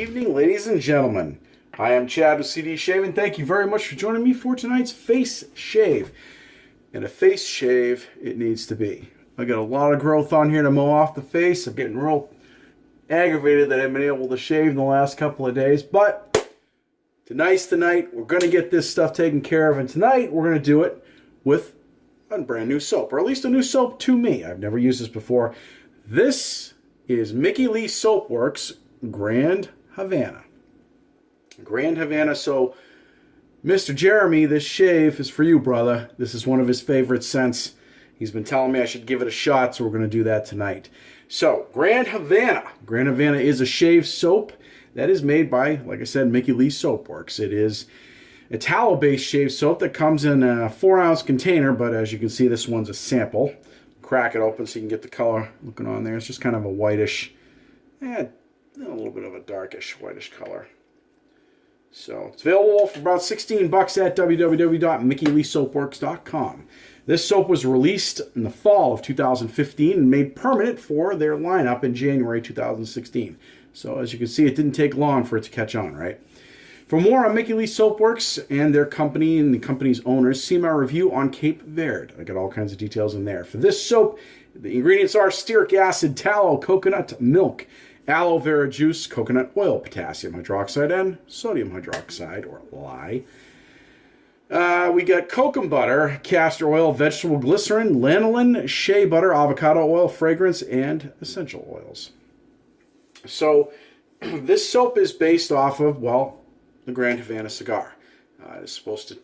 evening, ladies and gentlemen. I am Chad with CD Shaving. Thank you very much for joining me for tonight's face shave. And a face shave it needs to be. I got a lot of growth on here to mow off the face. I'm getting real aggravated that I haven't been able to shave in the last couple of days. But tonight's the night. We're going to get this stuff taken care of. And tonight we're going to do it with a brand new soap. Or at least a new soap to me. I've never used this before. This is Mickey Lee Soapworks Grand Havana. Grand Havana. So, Mr. Jeremy, this shave is for you, brother. This is one of his favorite scents. He's been telling me I should give it a shot, so we're going to do that tonight. So, Grand Havana. Grand Havana is a shave soap that is made by, like I said, Mickey Lee Soapworks. It is a tallow-based shave soap that comes in a 4-ounce container, but as you can see, this one's a sample. Crack it open so you can get the color looking on there. It's just kind of a whitish, a little bit of a darkish whitish color. So it's available for about $16 at www.mickeyleesoapworks.com. This soap was released in the fall of 2015 and made permanent for their lineup in January 2016. So as you can see, it didn't take long for it to catch on, right? For more on Mickey Lee Soapworks and their company and the company's owners, see my review on Cape Verde. I got all kinds of details in there. For this soap, the ingredients are stearic acid, tallow, coconut milk, aloe vera juice, coconut oil, potassium hydroxide, and sodium hydroxide, or lye. We got kokum butter, castor oil, vegetable glycerin, lanolin, shea butter, avocado oil, fragrance, and essential oils. So this soap is based off of, well, the Grand Havana cigar. It's supposed to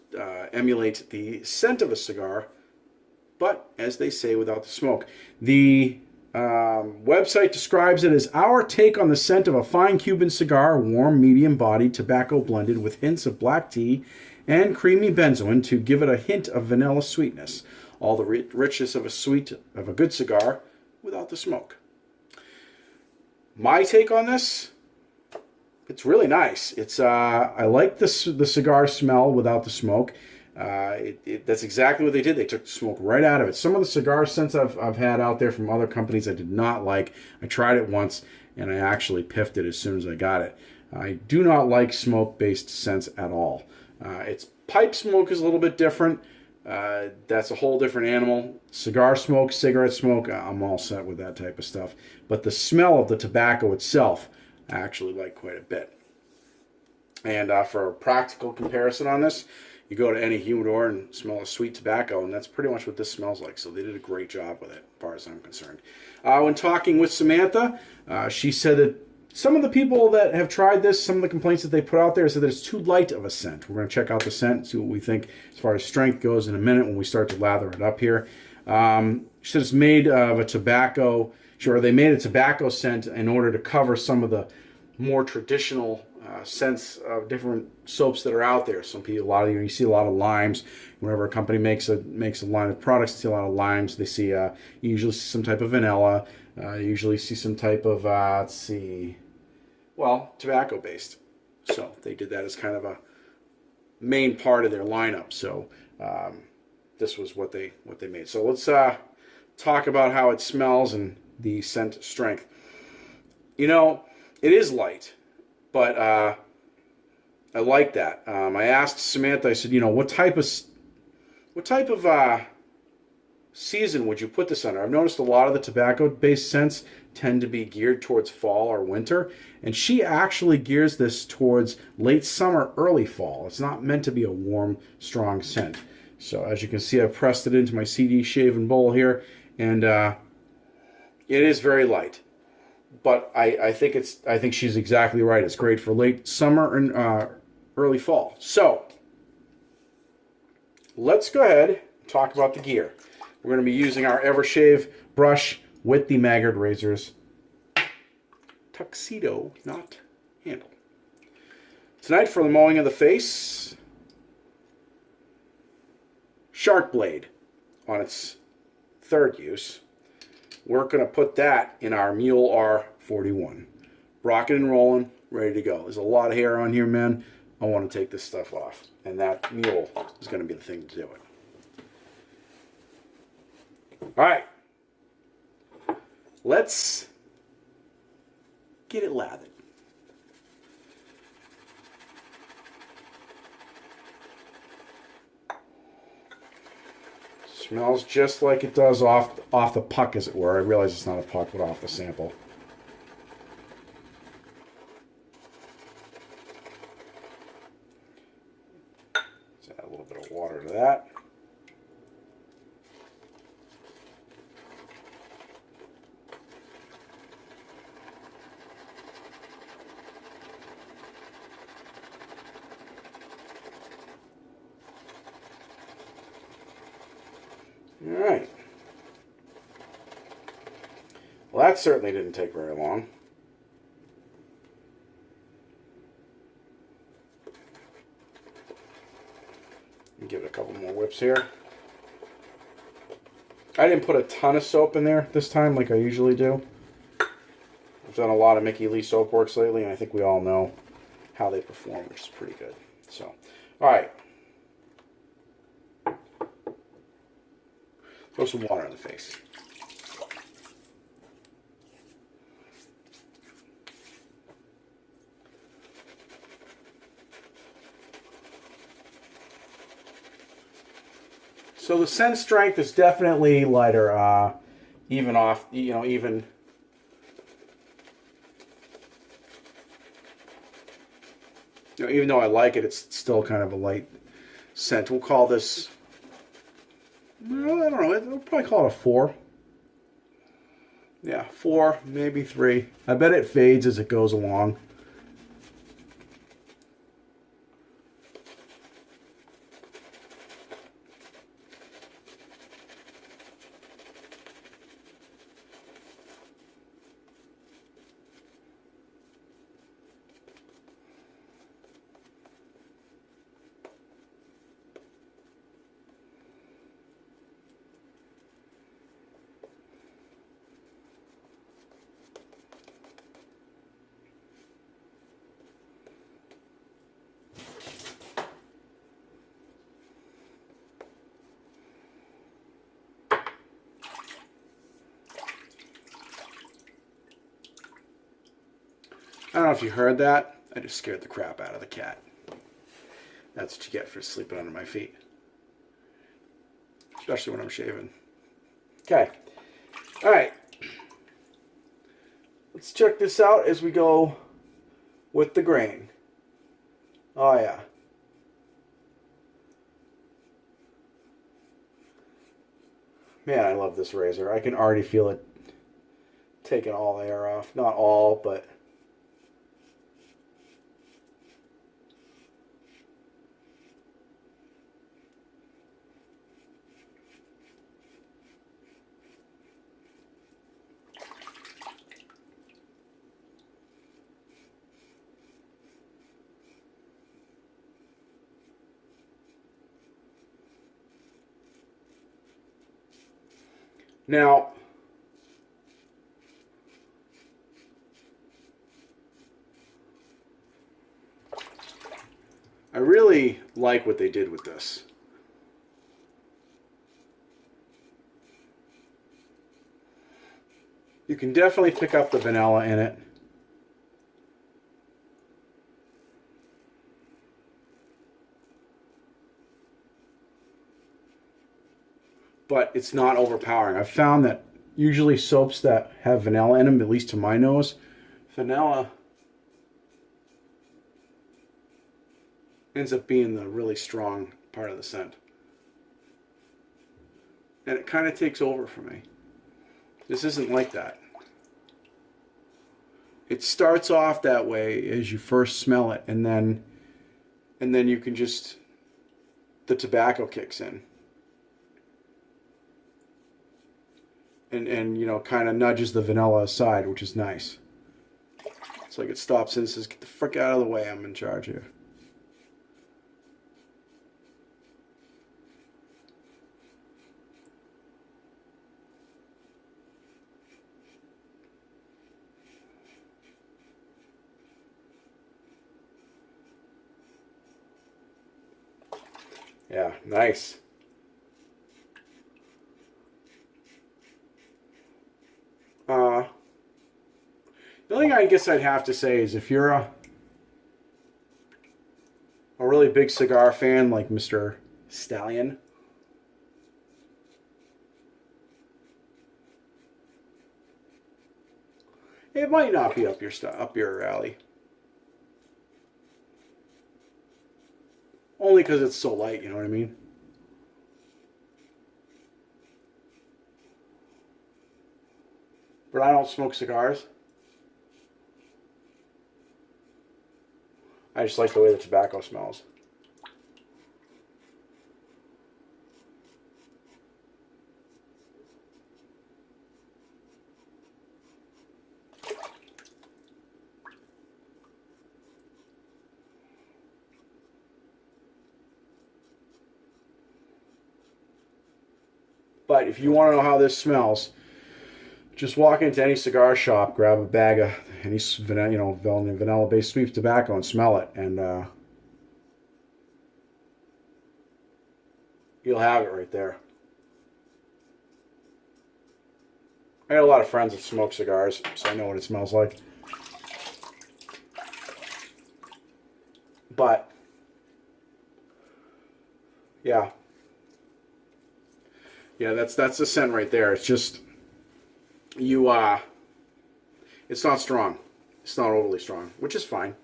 emulate the scent of a cigar, but as they say, without the smoke. The website describes it as our take on the scent of a fine Cuban cigar, warm, medium-bodied, tobacco blended with hints of black tea and creamy benzoin to give it a hint of vanilla sweetness. All the richness of a good cigar without the smoke. My take on this, it's really nice. It's I like the cigar smell without the smoke. That's exactly what they did. They took the smoke right out of it. Some of the cigar scents I've had out there from other companies I did not like. I tried it once, and I actually piffed it as soon as I got it. I do not like smoke-based scents at all. It's pipe smoke is a little bit different. That's a whole different animal. Cigar smoke, cigarette smoke, I'm all set with that type of stuff. But the smell of the tobacco itself, I actually like quite a bit. And for a practical comparison on this, you go to any humidor and smell a sweet tobacco, and that's pretty much what this smells like. So they did a great job with it, as far as I'm concerned. When talking with Samantha, she said that some of the people that have tried this, some of the complaints that they put out there, is that it's too light of a scent. We're going to check out the scent, see what we think as far as strength goes in a minute when we start to lather it up here. She said it's made of a tobacco. Sure, they made a tobacco scent in order to cover some of the more traditional scents of different soaps that are out there. Some people, you see a lot of limes. Whenever a company makes a line of products, you see a lot of limes. They see you usually see some type of vanilla. You usually see some type of tobacco based. So they did that as kind of a main part of their lineup. So this was what they made. So let's talk about how it smells and the scent strength. You know, it is light, but I like that. I asked Samantha, I said, what type of season would you put this under? I've noticed a lot of the tobacco-based scents tend to be geared towards fall or winter, and she actually gears this towards late summer, early fall. It's not meant to be a warm, strong scent. So as you can see, I've pressed it into my CD shaving bowl here, and it is very light. But I think she's exactly right. It's great for late summer and early fall. So let's go ahead and talk about the gear. We're going to be using our Evershave brush with the Maggard Razors Tuxedo knot handle. Tonight for the mowing of the face, Shark Blade on its third use. We're going to put that in our Mule R41. Rocking and rolling, ready to go. There's a lot of hair on here, man. I want to take this stuff off. And that Mule is going to be the thing to do it. All right. Let's get it lathered. Smells just like it does off the puck, as it were. I realize it's not a puck, but off the sample. Let's add a little bit of water to that. All right. Well, that certainly didn't take very long. Give it a couple more whips here. I didn't put a ton of soap in there this time like I usually do. I've done a lot of Mickey Lee Soapworks lately, and I think we all know how they perform, which is pretty good. So, all right. Throw some water in the face. So the scent strength is definitely lighter, even off, even. Even though I like it, it's still kind of a light scent. We'll call this, well, I don't know, we'll probably call it a 4. Yeah, 4, maybe 3. I bet it fades as it goes along. I don't know if you heard that. I just scared the crap out of the cat. That's what you get for sleeping under my feet. Especially when I'm shaving. Okay. All right. Let's check this out as we go with the grain. Oh, yeah. Man, I love this razor. I can already feel it taking all the air off. Not all, but... Now, I really like what they did with this. You can definitely pick up the vanilla in it. But it's not overpowering. I've found that usually soaps that have vanilla in them, at least to my nose, vanilla ends up being the really strong part of the scent. And it kind of takes over for me. This isn't like that. It starts off that way as you first smell it, and then you can just, the tobacco kicks in. And you know, kind of nudges the vanilla aside, which is nice. It's like it stops and says, get the frick out of the way, I'm in charge here. Yeah, nice. The only thing I guess I'd have to say is if you're a really big cigar fan like Mr. Stallion, It might not be up your alley. Only because it's so light, you know what I mean? But I don't smoke cigars. I just like the way the tobacco smells. But if you want to know how this smells, just walk into any cigar shop, grab a bag of any vanilla-based sweet tobacco and smell it, and you'll have it right there. I got a lot of friends that smoke cigars, so I know what it smells like. But yeah, that's the scent right there. It's just it's not strong. It's not overly strong, which is fine.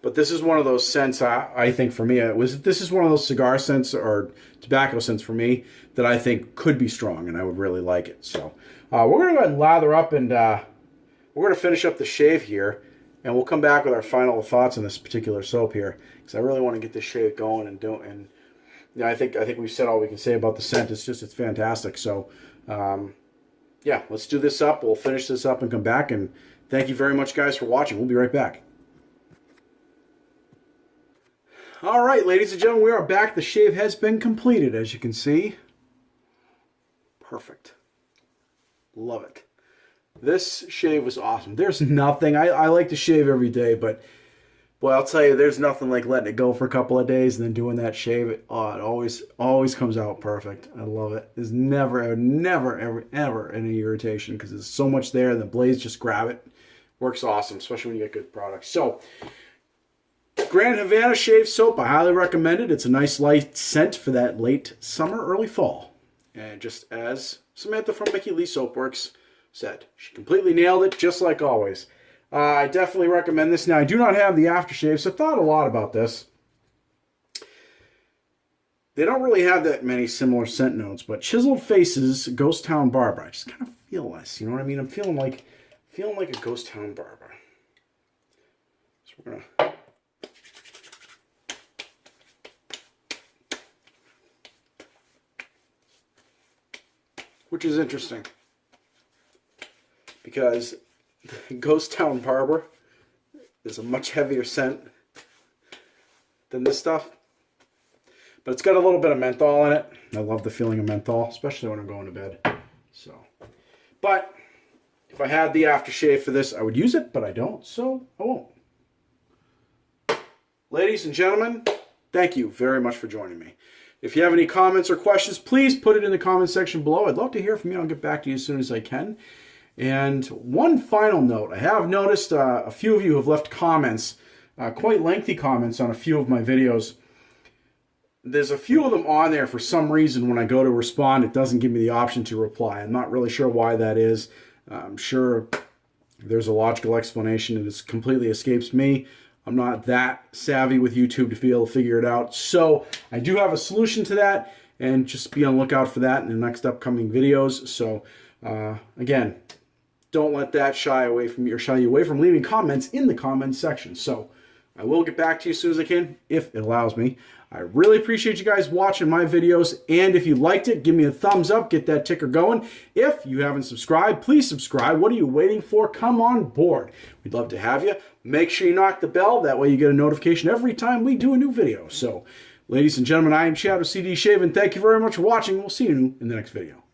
But this is one of those scents, I think for me, this is one of those cigar scents or tobacco scents for me that I think could be strong, and I would really like it. So we're going to go ahead and lather up, and we're going to finish up the shave here, and we'll come back with our final thoughts on this particular soap here, because I really want to get this shave going and yeah, I think we've said all we can say about the scent. It's fantastic. So yeah, let's do this up. We'll finish this up and come back, and thank you very much, guys, for watching. We'll be right back. All right, ladies and gentlemen, we are back. The shave has been completed, as you can see. Perfect. Love it. This shave was awesome. There's nothing. I like to shave every day, but boy, I'll tell you, there's nothing like letting it go for a couple of days and then doing that shave. It always comes out perfect. I love it. There's never, ever any irritation because there's so much there, and the blades just grab it. Works awesome, especially when you get good products. So, Grand Havana Shave Soap, I highly recommend it. It's a nice light scent for that late summer, early fall. And just as Samantha from Mickey Lee Soapworks said, she completely nailed it, just like always. I definitely recommend this. Now, I do not have the aftershave, so I thought a lot about this. They don't really have that many similar scent notes, but Chiseled Faces, Ghost Town Barber. I just kind of feel this, you know what I mean? I'm feeling like a Ghost Town Barber. So we're going to... Which is interesting, because Ghost Town Barber is a much heavier scent than this stuff, but it's got a little bit of menthol in it. I love the feeling of menthol, especially when I'm going to bed. So, but if I had the aftershave for this, I would use it, but I don't, so I won't. Ladies and gentlemen, thank you very much for joining me. If you have any comments or questions, please put it in the comment section below. I'd love to hear from you. I'll get back to you as soon as I can. And one final note. I have noticed a few of you have left comments, quite lengthy comments on a few of my videos. There's a few of them on there for some reason. When I go to respond, it doesn't give me the option to reply. I'm not really sure why that is. I'm sure there's a logical explanation. It just completely escapes me. I'm not that savvy with YouTube to be able to figure it out. So I do have a solution to that, and just be on the lookout for that in the next upcoming videos. So again, don't let that shy you away from leaving comments in the comments section. So I will get back to you as soon as I can, if it allows me. I really appreciate you guys watching my videos, and if you liked it, give me a thumbs up, get that ticker going. If you haven't subscribed, please subscribe. What are you waiting for? Come on board. We'd love to have you. Make sure you knock the bell. That way you get a notification every time we do a new video. So, ladies and gentlemen, I am Chad with CD Shave, and thank you very much for watching. We'll see you in the next video.